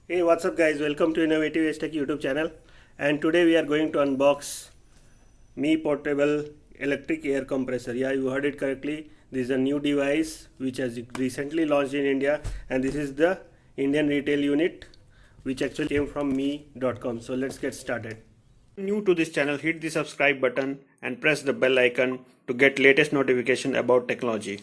Hey, what's up guys? Welcome to Innovative Tech YouTube channel. And today we are going to unbox Mi Portable Electric Air Compressor. Yeah, you heard it correctly. This is a new device which has recently launched in India, and this is the Indian retail unit which actually came from mi.com. So let's get started. New to this channel, hit the subscribe button and press the bell icon to get latest notification about technology.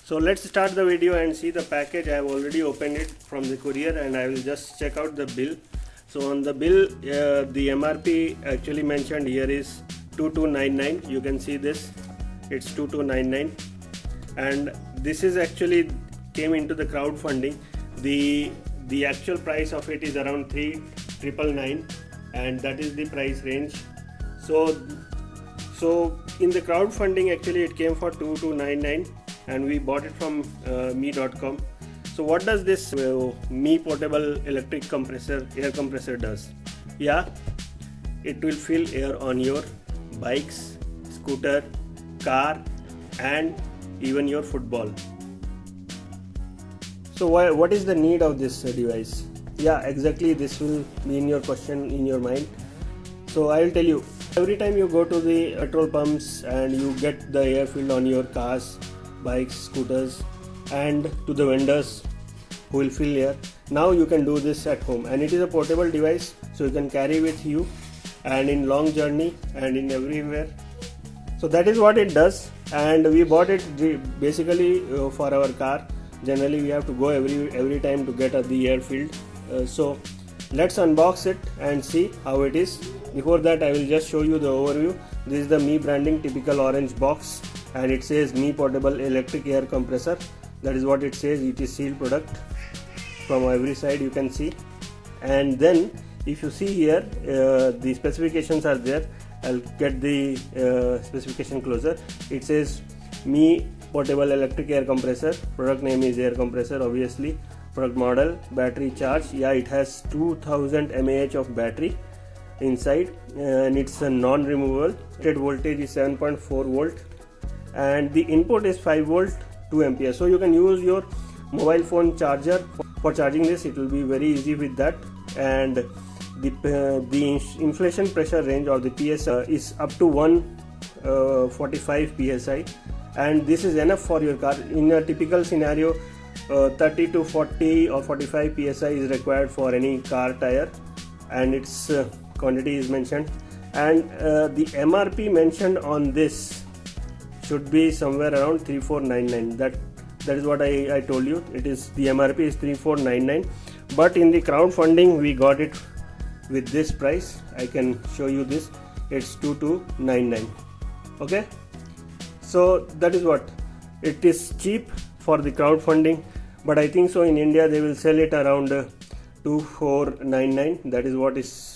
So let's start the video and see the package. I have already opened it from the courier and I will just check out the bill. So on the bill, the MRP actually mentioned here is 2299. You can see this, it's 2299, and this is actually came into the crowdfunding. The actual price of it is around 3999, and that is the price range. So in the crowdfunding actually it came for 2299 and we bought it from mi.com. So what does this Mi Portable Electric Air Compressor does? Yeah, it will fill air on your bikes, scooter, car, and even your football. So what is the need of this device? Yeah, exactly, this will be in your question in your mind. So I will tell you, every time you go to the petrol pumps and you get the air filled on your cars, bikes, scooters, and to the vendors who will fill air. Now you can do this at home, and it is a portable device, so you can carry with you and in long journey and in everywhere. So that is what it does, and we bought it basically for our car. Generally we have to go every time to get the air filled. So let's unbox it and see how it is. Before that, I will just show you the overview. This is the Mi branding, typical orange box, and it says Mi Portable Electric Air Compressor. That is what it says. It is sealed product from every side, you can see. And then if you see here, the specifications are there. I'll get the specification closer. It says Mi Portable Electric Air Compressor. Product name is air compressor, obviously. Product model, battery charge. Yeah, it has 2000 mAh of battery inside, and it's a non-removable. Rated voltage is 7.4 volt, and the input is 5 volt 2 ampere. So you can use your mobile phone charger for charging this. It will be very easy with that. And the inflation pressure range or the PS is up to 145 psi, and this is enough for your car. In a typical scenario, 30 to 40 or 45 psi is required for any car tire, and its quantity is mentioned. And the MRP mentioned on this should be somewhere around 3499. That is what I told you. It is, the MRP is 3499, but in the crowdfunding we got it with this price. I can show you this. It's 2299. Okay, so that is what it is. Cheap for the crowdfunding, but I think so in India they will sell it around 2499. That is what is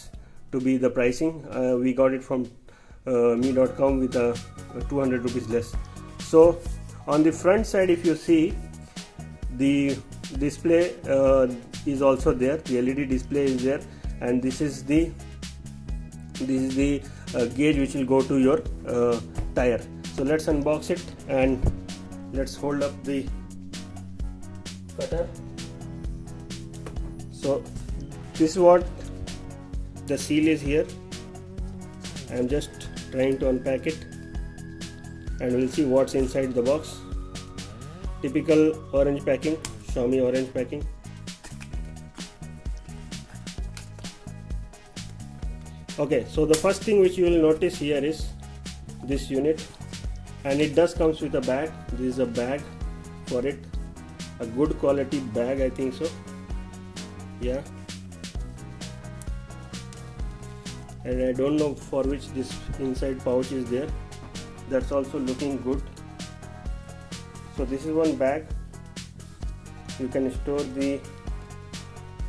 to be the pricing. We got it from mi.com with 200 rupees less. So on the front side, if you see, the display is also there. The LED display is there, and this is the gauge which will go to your tire. So let's unbox it and let's hold up the cutter. So this is what the seal is here. I am just trying to unpack it, and we'll see what's inside the box. Typical orange packing, Xiaomi orange packing. Okay, so the first thing which you will notice here is this unit, and it does comes with a bag. This is a bag for it, a good quality bag, I think so. Yeah, and I don't know for which this inside pouch is there. That's also looking good. So this is one bag. You can store the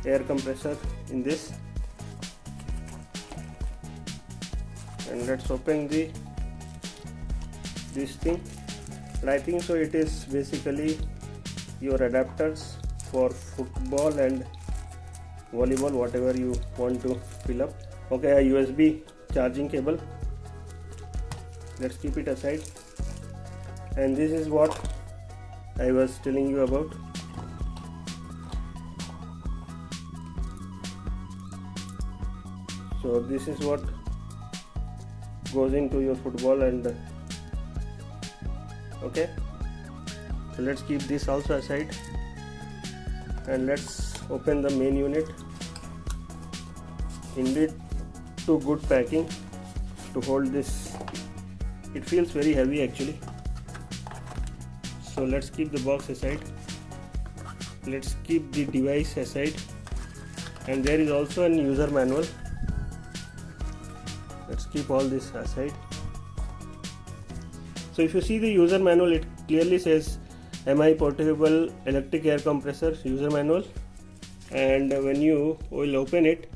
air compressor in this. And let's open this thing. And I think so it is basically your adapters for football and volleyball, whatever you want to fill up. Okay, a USB charging cable. Let's keep it aside. And this is what I was telling you about. So this is what goes into your football, and okay, so let's keep this also aside and let's open the main unit. Indeed, too good packing to hold this. It feels very heavy actually. So let's keep the box aside, let's keep the device aside, and there is also an user manual. Let's keep all this aside. So if you see the user manual, it clearly says MI portable electric air compressor user manual, and when you will open it,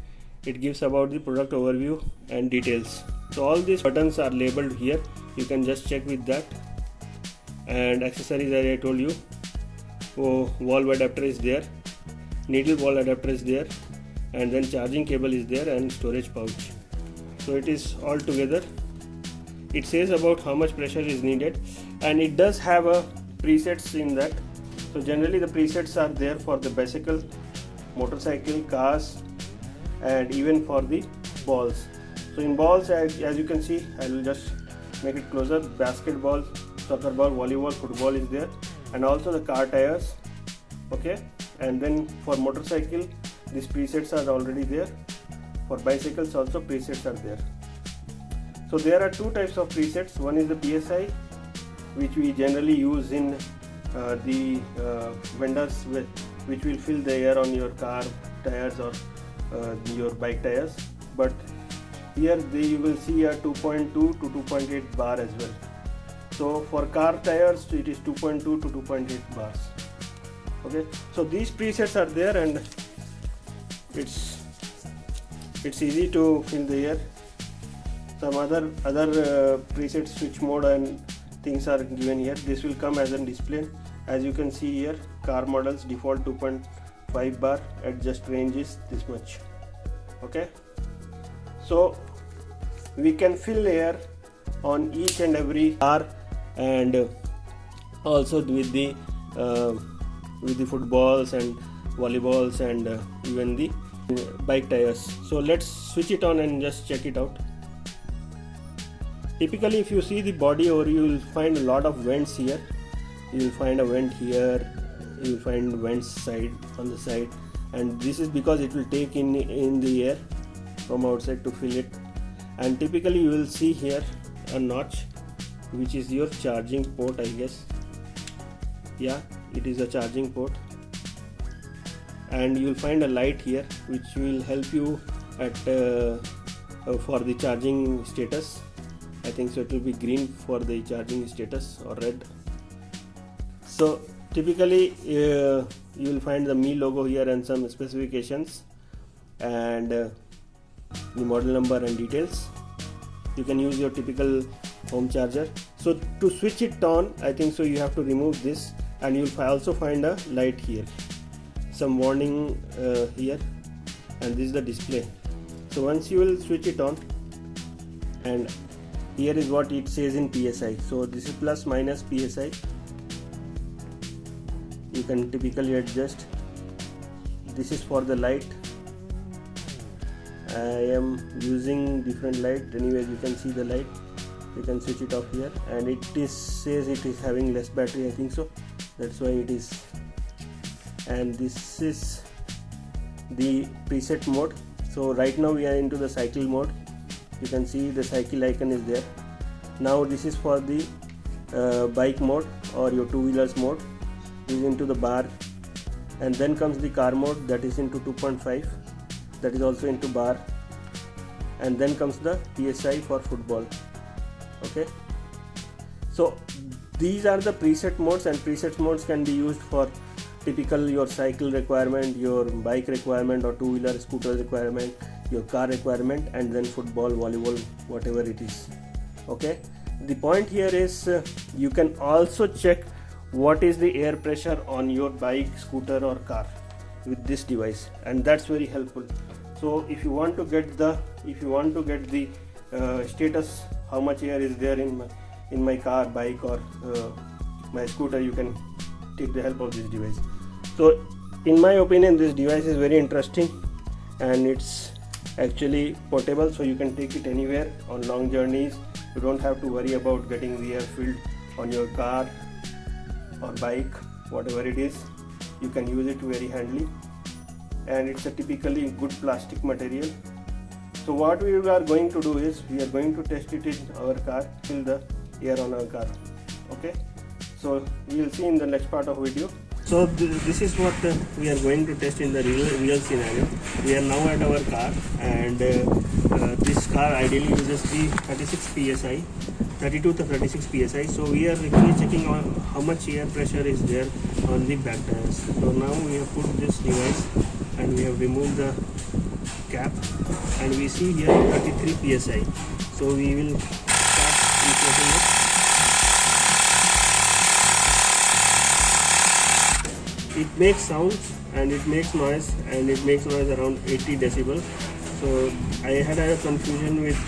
it gives about the product overview and details. So all these buttons are labeled here, you can just check with that. And accessories, as I told you, valve adapter is there, needle ball adapter is there, and then charging cable is there, and storage pouch. So it is all together. It says about how much pressure is needed, and it does have a presets in that. So generally the presets are there for the bicycle, motorcycle, cars, and even for the balls. So in balls, as you can see, I will just make it closer. Basketball, soccer ball, volleyball, football is there, and also the car tires. Okay, and then for motorcycle, these presets are already there. For bicycles also presets are there. So there are two types of presets. One is the PSI, which we generally use in the vendors, which will fill the air on your car tires or your bike tires. But here you will see a 2.2 to 2.8 bar as well. So for car tires it is 2.2 to 2.8 bars. Okay, so these presets are there, and it's easy to fill the air. Some other preset switch mode and things are given here. This will come as a display. As you can see here, car models default 2.5 bar, adjust range is this much. Okay, so we can fill air on each and every car, and also with the footballs and volleyballs and even the bike tires. So let's switch it on and just check it out. Typically, if you see the body over, you will find a lot of vents here. You will find a vent here, you will find vents side on the side, and this is because it will take in the air from outside to fill it. And typically you will see here a notch, which is your charging port, I guess. Yeah, it is a charging port. And you will find a light here which will help you at for the charging status. I think so it will be green for the charging status, or red. So typically you will find the Mi logo here and some specifications and the model number and details. You can use your typical home charger. So to switch it on, I think so you have to remove this, and you will also find a light here, some warning here, and this is the display. So once you will switch it on, and here is what it says in PSI. So this is plus minus PSI. You can typically adjust. This is for the light. I am using different light. Anyways, you can see the light. You can switch it off here, and it says it is having less battery, I think so. That's why it is. And this is the preset mode. So right now we are into the cycle mode. You can see the cycle icon is there. Now this is for the bike mode or your two-wheelers mode. Is into the bar, and then comes the car mode, that is into 2.5, that is also into bar, and then comes the PSI for football. Okay, so these are the preset modes, and preset modes can be used for typical your cycle requirement, your bike requirement, or two-wheeler scooter requirement, your car requirement, and then football, volleyball, whatever it is. Okay, the point here is you can also check what is the air pressure on your bike, scooter or car with this device, and that's very helpful. So if you want to get the status, how much air is there in in my car, bike, or my scooter, you can take the help of this device. So in my opinion, this device is very interesting, and it's actually portable, so you can take it anywhere on long journeys. You don't have to worry about getting the air filled on your car or bike, whatever it is. You can use it very handily, and it's a typically good plastic material. So what we are going to do is we are going to test it in our car, fill the air on our car. Okay, so we will see in the next part of video. So this is what we are going to test in the real scenario. We are now at our car, and this car ideally uses the 36 psi, 32 to 36 psi. So we are actually checking on how much air pressure is there on the back tires. So now we have put this device and we have removed the cap, and we see here 33 psi. So we will start inflating it. It makes sound and it makes noise, and it makes noise around 80 decibel. So I had a confusion with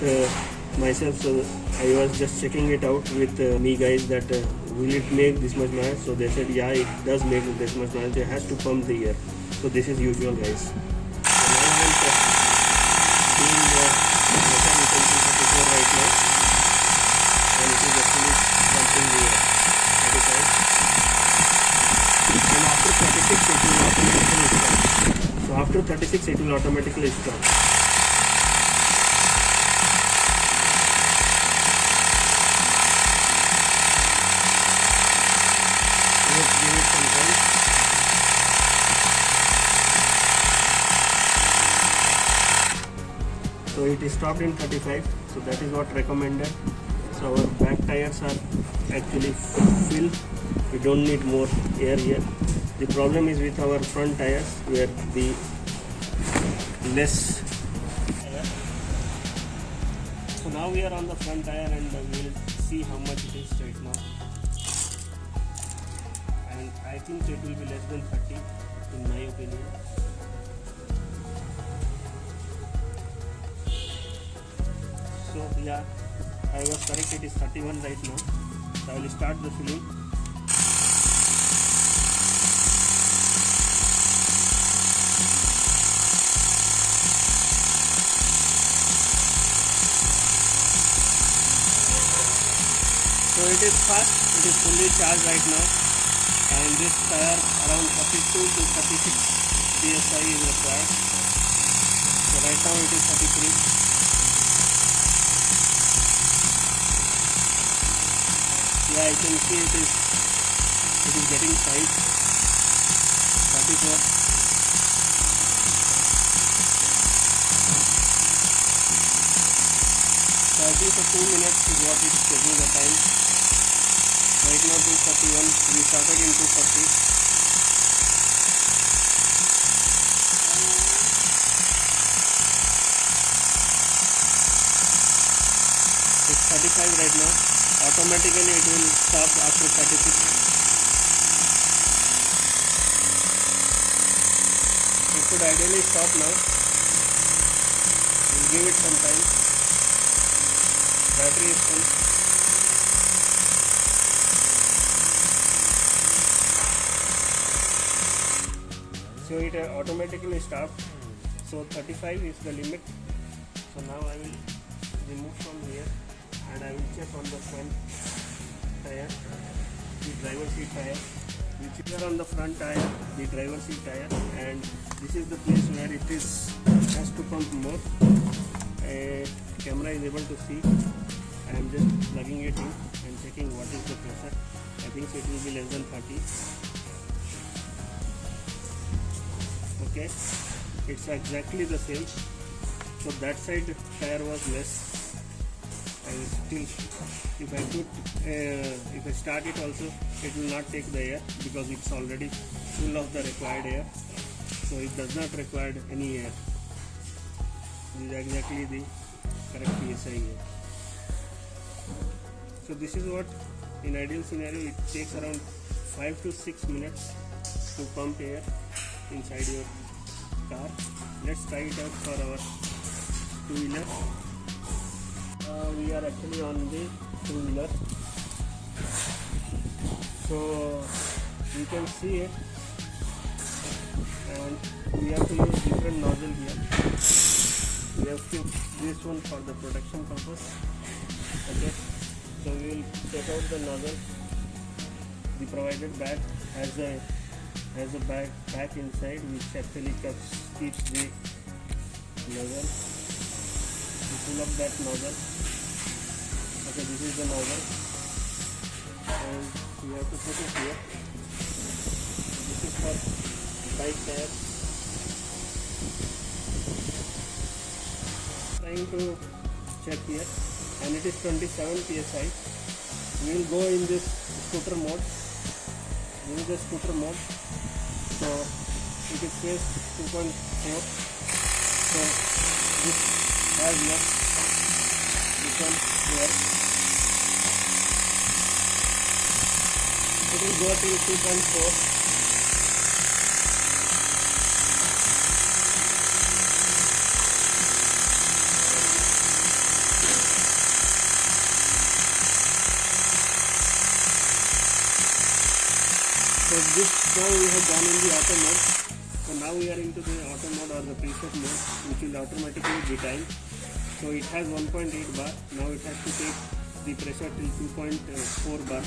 myself, so I was just checking it out with me guys that will it make this much noise. So they said yeah, it does make this much noise, it has to pump the air. So this is usual, guys. So now I'm doing the motor, right now, and it is actually pumping the air. And after 36 it will automatically stop. So after 36 it will automatically stop. Let's give it some time. So it is stopped in 35, so that is what recommended. So our back tires are actually full. We don't need more air here. The problem is with our front tires, where the less air. So now we are on the front tire, and we will see how much it is right now. And I think it will be less than 30 in my opinion. So yeah, I was correct, it is 31 right now. So I will start the filling. So it is fast, it is fully charged right now, and this tire around 32 to 36 psi is required. So right now it is 33. Yeah, you can see it is getting tight. 34. So I think for 2 minutes is what it is taking the time. Right now 241, we started in 240. It's 35 right now. Automatically it will stop after 36. It should ideally stop now. We'll give it some time. Battery is full. So it automatically stopped. So 35 is the limit. So now I will remove from here, and I will check on the front tire, the driver seat tire. We check on the front tire, the driver seat tire, and this is the place where it has to pump more. Camera is able to see. I am just plugging it in and checking what is the pressure. I think it will be less than 30. Okay, it's exactly the same. So that side tire was less. I will still, if I start it also, it will not take the air because it's already full of the required air. So it does not require any air. This is exactly the correct PSI here. So this is what, in ideal scenario, it takes around 5 to 6 minutes to pump air inside your car. Let's try it out for our two-wheeler. We are actually on the two-wheeler. So you can see it, and we have to use different nozzle here. We have to this one for the protection purpose. Okay, so we will take out the nozzle. The provided bag has a bag inside which actually keeps the nozzle. We pull up that nozzle. Okay, this is the nozzle, and we have to put it here. This is for bike tires. Trying to check here, and it is 27 psi. We will go in this scooter mode. Use the scooter mode. So it is says 2.4. So this has left this one here. It will go till 2.4. So this now we have gone in the auto mode. So now we are into the auto mode or the preset mode, which will automatically be timed. So it has 1.8 bar. Now it has to take the pressure till 2.4 bar.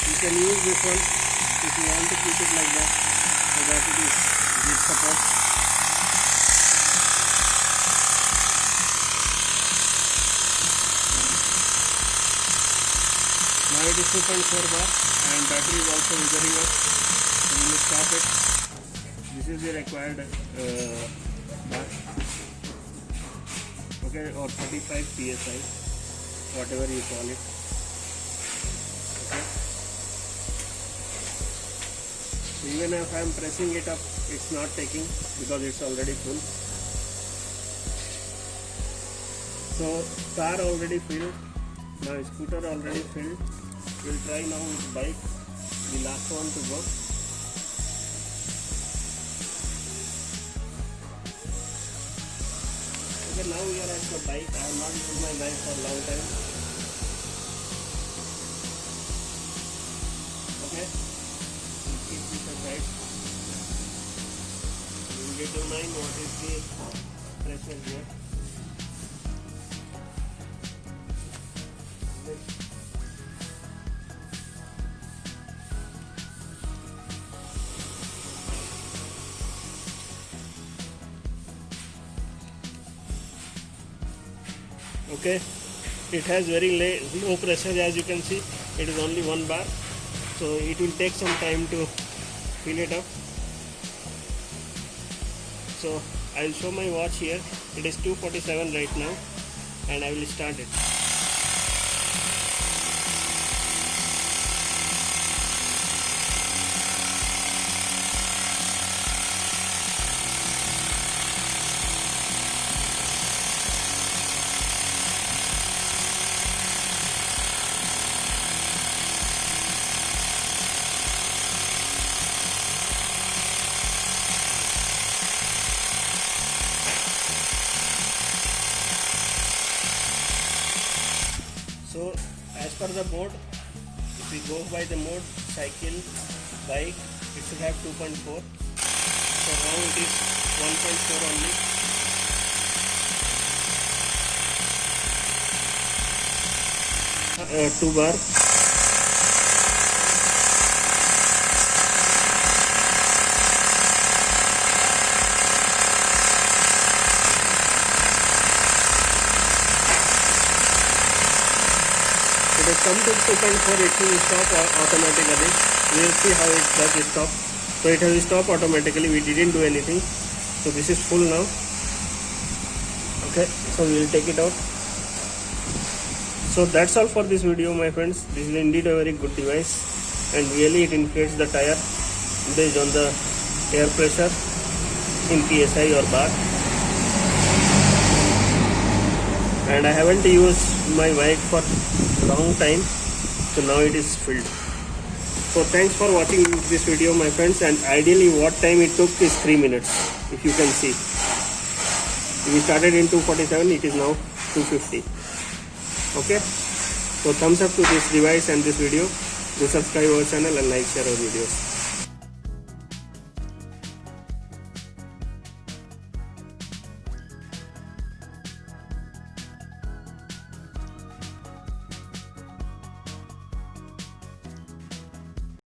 You can use this one if you want to keep it like that, so that it is good support. Now it is 2.4 bar and battery is also withering up. So we will stop it. This is the required bar. Okay, or 35 psi, whatever you call it. Okay. So even if I am pressing it up, it's not taking because it's already full. So car already filled. Now scooter already filled. We'll try now with bike, the last one to go. Okay, now we are at the bike. I have not used my bike for a long time. Okay, we'll keep this aside. We'll determine what is the pressure here. Okay, it has very low pressure, as you can see. It is only 1 bar, so it will take some time to fill it up. So I will show my watch here. It is 2:47 right now, and I will start it. So as per the mode, if we go by the mode, cycle, bike, it should have 2.4. So now it is 1.4 only. Two bar. It has come to 2.4, it will stop automatically. We will see how it does stop. So it has stopped automatically, we didn't do anything. So this is full now. Okay, so we will take it out. So that's all for this video, my friends. This is indeed a very good device, and really it inflates the tire based on the air pressure in PSI or bar. And I haven't used my bike for long time, so now it is filled. So thanks for watching this video, my friends, and ideally what time it took is 3 minutes, if you can see. We started in 2:47, it is now 250. Okay, so thumbs up to this device and this video. Do subscribe our channel and like, share our videos.